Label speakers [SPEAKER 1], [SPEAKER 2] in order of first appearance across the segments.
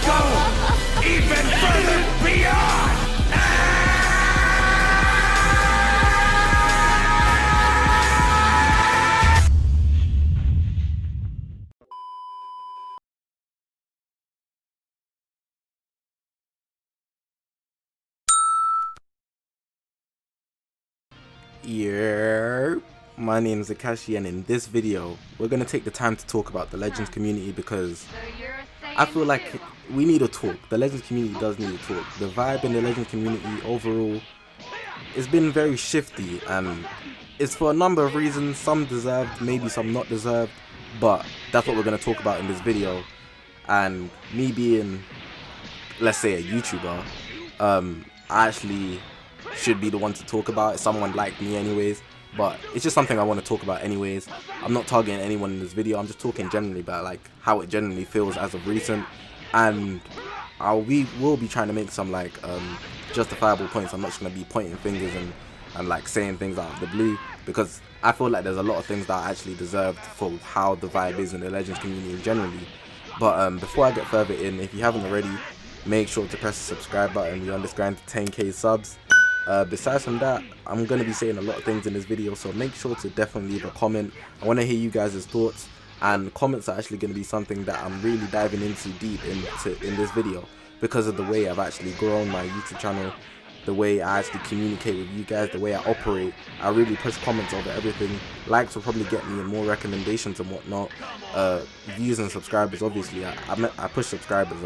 [SPEAKER 1] go even further beyond!
[SPEAKER 2] Yeah, my name is Zakashi, and in this video we're going to take the time to talk about the Legends community because I feel like we need a talk. The Legends community does need a talk. The vibe in the Legends community overall has been very shifty, and it's for a number of reasons, some deserved, maybe some not deserved, but that's what we're going to talk about in this video. And me being, let's say, a YouTuber, I actually should be the one to talk about it, someone like me anyways, but it's just something I want to talk about anyways. I'm not targeting anyone in this video, I'm just talking generally about like how it generally feels as of recent, and we will be trying to make some like justifiable points. I'm not just going to be pointing fingers and like saying things out of the blue, because I feel like there's a lot of things that are actually deserved for how the vibe is in the Legends community generally. But before I get further in, if you haven't already, make sure to press the subscribe button. We're on this grind to 10k subs. Besides from that, I'm going to be saying a lot of things in this video, so make sure to definitely leave a comment. I want to hear you guys' thoughts, and comments are actually going to be something that I'm really diving into deep in this video, because of the way I've actually grown my YouTube channel, the way I actually communicate with you guys, the way I operate. I really push comments over everything. Likes will probably get me more recommendations and whatnot. Views and subscribers, obviously I push subscribers,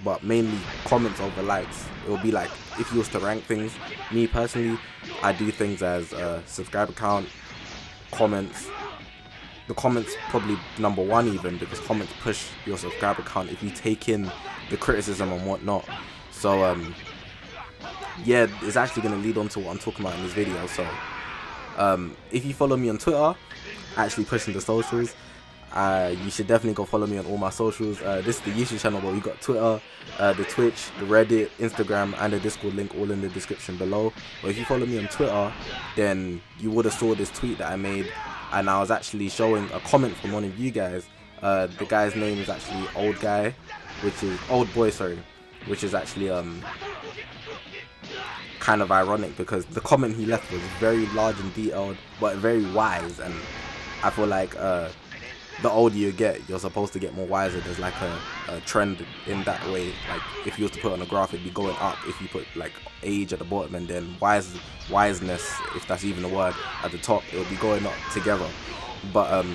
[SPEAKER 2] but mainly comments over likes. It will be like, if you was to rank things, me personally, I do things as subscriber count, comments. The comments probably number one even, because comments push your subscriber count if you take in the criticism and whatnot. So yeah, it's actually going to lead on to what I'm talking about in this video. So if you follow me on Twitter, actually pushing the socials, you should definitely go follow me on all my socials. This is the YouTube channel, but we got Twitter, the Twitch, the Reddit, Instagram, and the Discord link all in the description below. But if you follow me on Twitter, then you would have saw this tweet that I made, and I was actually showing a comment from one of you guys. The guy's name is actually Old Boy, which is actually kind of ironic, because the comment he left was very large and detailed, but very wise, and I feel like the older you get, you're supposed to get more wiser. There's like a trend in that way. Like if you was to put on a graph, it'd be going up if you put like age at the bottom, and then wiseness, if that's even a word, at the top, it would be going up together. But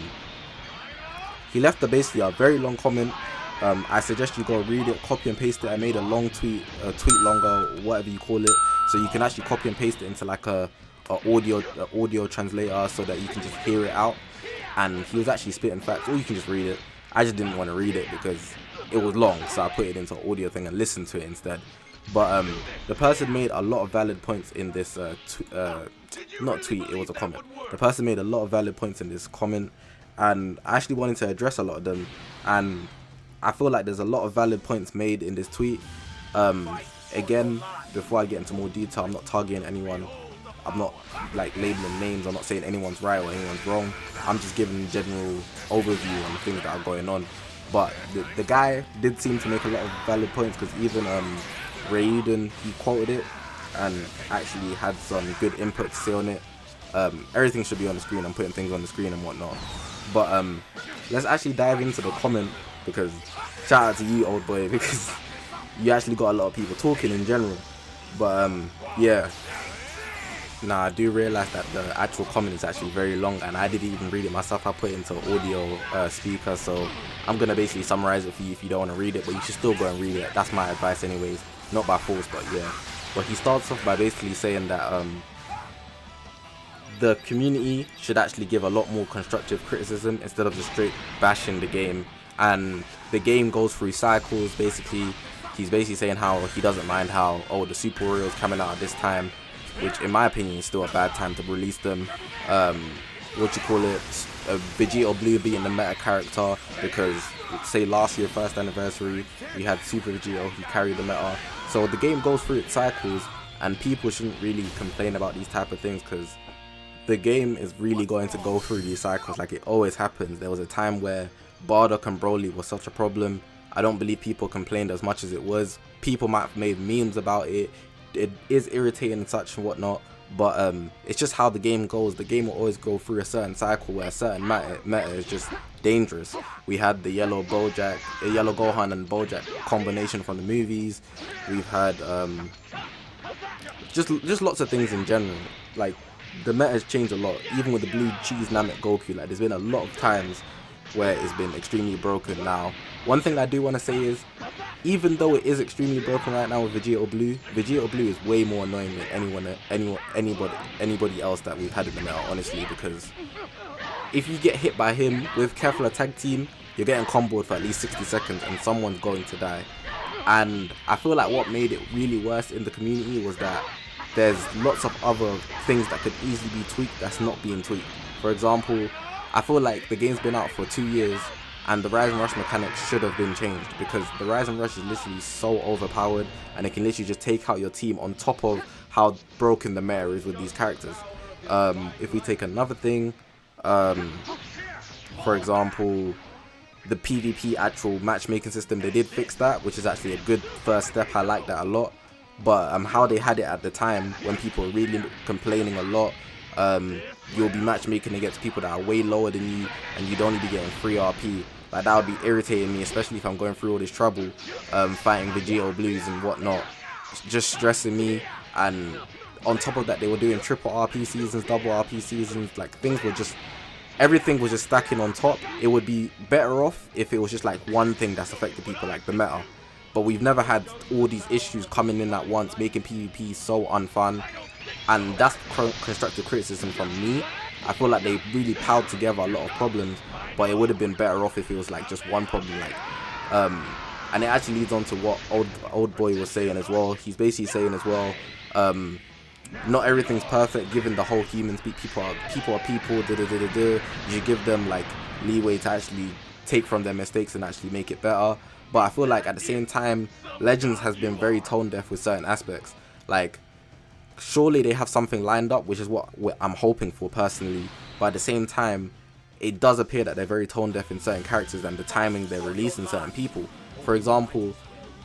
[SPEAKER 2] he left basically a very long comment. I suggest you go read it, copy and paste it. I made a long tweet longer, whatever you call it, so you can actually copy and paste it into like a audio translator, so that you can just hear it out. And he was actually spitting facts, or you can just read it. I just didn't want to read it because it was long, so I put it into an audio thing and listened to it instead. But the person made a lot of valid points in this not tweet, it was a comment. The person made a lot of valid points in this comment, and I actually wanted to address a lot of them, and I feel like there's a lot of valid points made in this tweet. Again, before I get into more detail, I'm not targeting anyone. I'm not like labeling names. I'm not saying anyone's right or anyone's wrong. I'm just giving a general overview on the things that are going on. But the guy did seem to make a lot of valid points, because even Raiden, he quoted it and actually had some good input to say on it. Everything should be on the screen. I'm putting things on the screen and whatnot. But let's actually dive into the comment, because shout out to you, Old Boy, because you actually got a lot of people talking in general. But yeah, now I do realize that the actual comment is actually very long, and I didn't even read it myself. I put it into audio speaker, so I'm gonna basically summarize it for you if you don't want to read it, but you should still go and read it. That's my advice anyways, not by force, but yeah. But he starts off by basically saying that the community should actually give a lot more constructive criticism instead of just straight bashing the game. And the game goes through cycles. Basically, he's basically saying how he doesn't mind how, oh, the Super Warriors coming out at this time, which in my opinion is still a bad time to release them. Vegeta Blue being the meta character, because say last year, first anniversary, we had Super Vegeta, he carried the meta. So the game goes through its cycles, and people shouldn't really complain about these type of things, because the game is really going to go through these cycles like it always happens. There was a time where Bardock and Broly was such a problem. I don't believe people complained as much as it was. People might have made memes about it. It is irritating and such and whatnot, but it's just how the game goes. The game will always go through a certain cycle where a certain meta is just dangerous. We had the yellow Gohan and Bojack combination from the movies. We've had just lots of things in general. Like, the meta has changed a lot. Even with the blue cheese Namek Goku, like, there's been a lot of times where it's been extremely broken. Now, one thing I do want to say is, even though it is extremely broken right now with Vegito Blue is way more annoying than anybody else that we've had in the meta, honestly, because if you get hit by him with Kefla tag team, you're getting comboed for at least 60 seconds and someone's going to die. And I feel like what made it really worse in the community was that there's lots of other things that could easily be tweaked that's not being tweaked. For example, I feel like the game's been out for 2 years and the Rise and Rush mechanics should have been changed, because the Rise and Rush is literally so overpowered and it can literally just take out your team on top of how broken the meta is with these characters. If we take another thing, for example, the PvP actual matchmaking system, they did fix that, which is actually a good first step. I like that a lot. But how they had it at the time, when people were really complaining a lot, you'll be matchmaking against people that are way lower than you and you'd only be getting free RP. Like, that would be irritating me, especially if I'm going through all this trouble fighting Vegito Blues and whatnot. It's just stressing me. And on top of that, they were doing triple RP seasons, double RP seasons. Like, everything was just stacking on top. It would be better off if it was just like one thing that's affecting people, like the meta. But we've never had all these issues coming in at once, making PvP so unfun. And that's constructive criticism from me. I feel like they really piled together a lot of problems, but it would have been better off if it was like just one problem. Like, and it actually leads on to what old boy was saying as well. He's basically saying as well, not everything's perfect, given the whole human speak. People are people. You should give them like leeway to actually take from their mistakes and actually make it better. But I feel like at the same time, Legends has been very tone deaf with certain aspects. Like, surely they have something lined up, which is what I'm hoping for personally. But at the same time, it does appear that they're very tone deaf in certain characters and the timing they're releasing certain people. For example,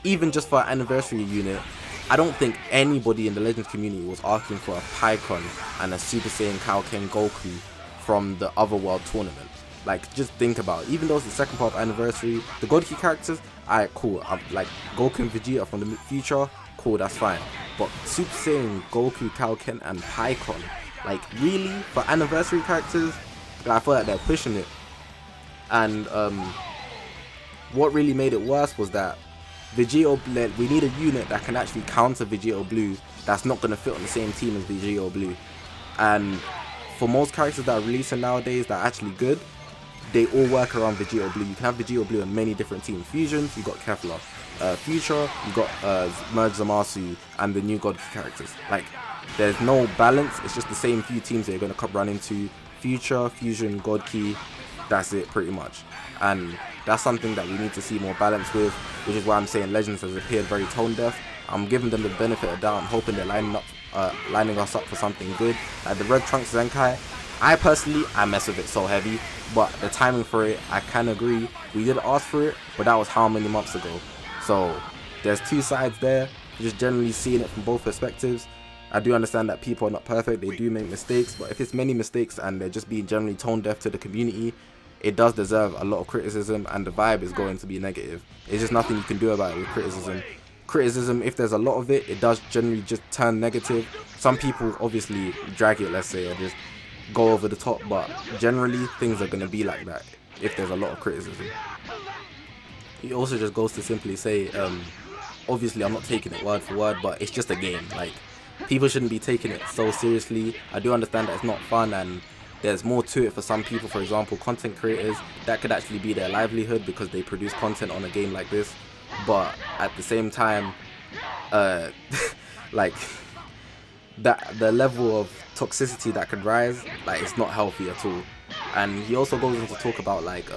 [SPEAKER 2] even just for an anniversary unit, I don't think anybody in the Legends community was asking for a Pycon and a Super Saiyan Kaioken Goku from the Otherworld tournament. Like, just think about it. Even though it's the second part of anniversary, the God Key characters, alright, cool. Like, Goku and Vegeta from the future, cool, that's fine. But Super Saiyan, Goku, Kaioken, and Pycon, like, really? For anniversary characters? I feel like they're pushing it. And what really made it worse was that we need a unit that can actually counter Vegito Blue that's not going to fit on the same team as Vegito Blue. And for most characters that are releasing nowadays that are actually good, they all work around Vegito Blue. You can have Vegito Blue in many different team fusions. You got Kefla, Future, you got Merge Zamasu, and the new God characters. Like, there's no balance. It's just the same few teams that you're going to run into. Future, Fusion, God Key. That's it, pretty much. And that's something that we need to see more balance with, which is why I'm saying Legends has appeared very tone deaf. I'm giving them the benefit of doubt. I'm hoping they're lining us up for something good. Like the Red Trunks Zenkai, I mess with it so heavy, but the timing for it, I can agree. We did ask for it, but that was how many months ago? So there's two sides there. Just generally seeing it from both perspectives. I do understand that people are not perfect, they do make mistakes, but if it's many mistakes and they're just being generally tone deaf to the community, it does deserve a lot of criticism, and the vibe is going to be negative. It's just nothing you can do about it with criticism. Criticism, if there's a lot of it, it does generally just turn negative. Some people obviously drag it, let's say, or just go over the top, but generally things are going to be like that if there's a lot of criticism. It also just goes to simply say, obviously I'm not taking it word for word, but it's just a game. Like, people shouldn't be taking it so seriously. I do understand that it's not fun and there's more to it for some people. For example, content creators, that could actually be their livelihood because they produce content on a game like this. But at the same time, like, that the level of toxicity that could rise, like, it's not healthy at all. And he also goes on to talk about like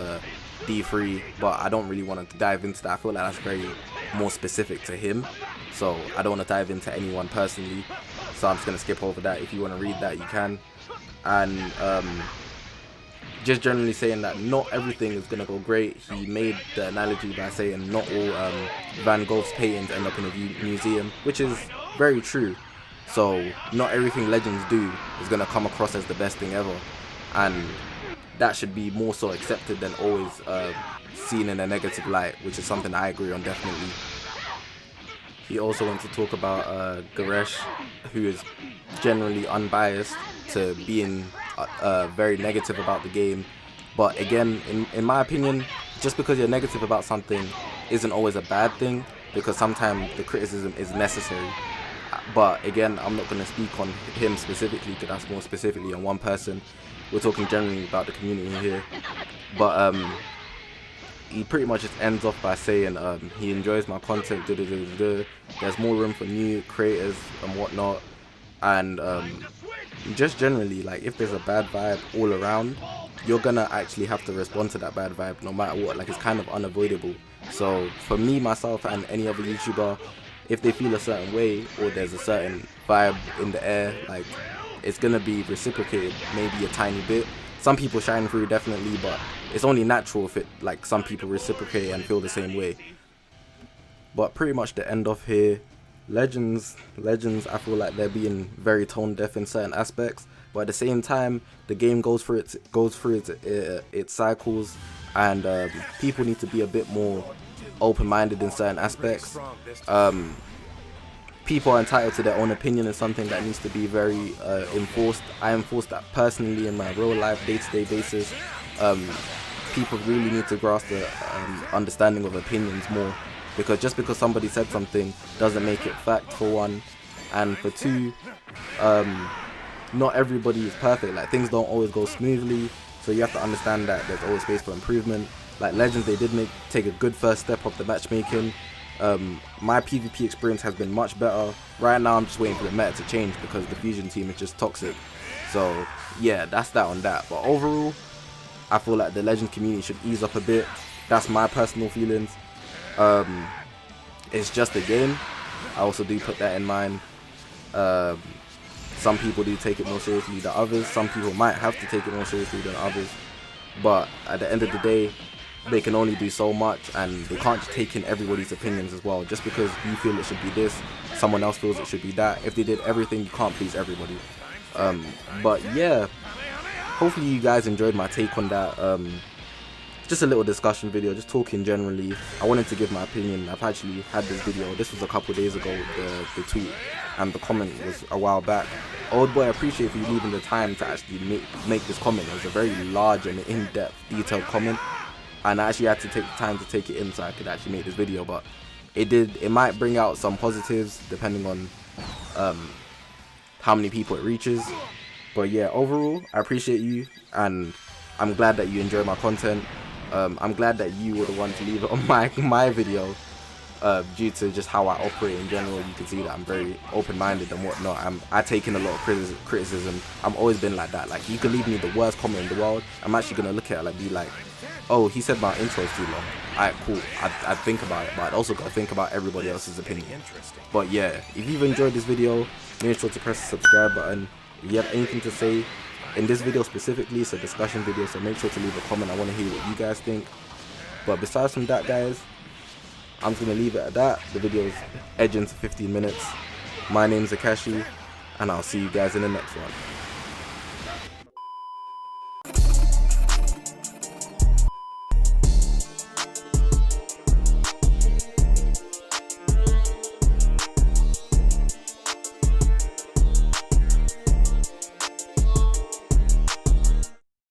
[SPEAKER 2] D3, but I don't really want to dive into that. I feel like that's very more specific to him, so I don't want to dive into anyone personally, so I'm just going to skip over that. If you want to read that, you can. And just generally saying that not everything is gonna go great. He made the analogy by saying not all Van Gogh's paintings end up in a museum, which is very true. So not everything legends do is gonna come across as the best thing ever, and that should be more so accepted than always seen in a negative light, which is something I agree on definitely. He also went to talk about Garesh, who is generally unbiased to being very negative about the game. But again, in my opinion, just because you're negative about something isn't always a bad thing, because sometimes the criticism is necessary. But again, I'm not going to speak on him specifically, because that's more specifically on one person. We're talking generally about the community here. But he pretty much just ends off by saying he enjoys my content, there's more room for new creators and whatnot, and just generally, like, if there's a bad vibe all around, you're gonna actually have to respond to that bad vibe no matter what. Like, it's kind of unavoidable. So for me, myself, and any other YouTuber, if they feel a certain way or there's a certain vibe in the air, like, it's gonna be reciprocated maybe a tiny bit. Some people shine through definitely, but it's only natural if it, like, some people reciprocate and feel the same way. But pretty much the end off here, legends, I feel like they're being very tone deaf in certain aspects, but at the same time, the game goes through its cycles, and people need to be a bit more open-minded in certain aspects. People are entitled to their own opinion, is something that needs to be very enforced. I enforce that personally in my real life, day-to-day basis. People really need to grasp the understanding of opinions more, because just because somebody said something doesn't make it fact, for one, and for two, not everybody is perfect. Like, things don't always go smoothly, so you have to understand that there's always space for improvement. Like Legends, they did take a good first step of the matchmaking. My PvP experience has been much better. Right now I'm just waiting for the meta to change, because the Fusion team is just toxic. So yeah, that's that on that. But overall, I feel like the Legends community should ease up a bit. That's my personal feelings. It's just a game. I also do put that in mind. Some people do take it more seriously than others. Some people might have to take it more seriously than others. But at the end of the day, they can only do so much, and they can't just take in everybody's opinions as well. Just because you feel it should be this, someone else feels it should be that. If they did everything, you can't please everybody. But yeah, hopefully you guys enjoyed my take on that. Just a little discussion video, just talking generally. I wanted to give my opinion. I've actually had this video. This was a couple days ago, the tweet, and the comment was a while back. Old boy, I appreciate for you leaving the time to actually make this comment. It was a very large and in-depth, detailed comment, and I actually had to take the time to take it in so I could actually make this video. But it might bring out some positives depending on how many people it reaches. But yeah, overall, I appreciate you, and I'm glad that you enjoy my content. I'm glad that you were the one to leave it on my video, due to just how I operate in general. You can see that I'm very open-minded and whatnot. I take in a lot of criticism. I've always been like that. Like, you can leave me the worst comment in the world, I'm actually gonna look at it and be like, oh, he said my intro is too long. Alright, cool. I'd think about it, but I'd also gotta think about everybody else's opinion. But yeah, if you've enjoyed this video, make sure to press the subscribe button. If you have anything to say in this video specifically, it's a discussion video, so make sure to leave a comment. I want to hear what you guys think. But besides from that, guys, I'm just going to leave it at that. The video is edging to 15 minutes. My name's Zakashi, and I'll see you guys in the next one.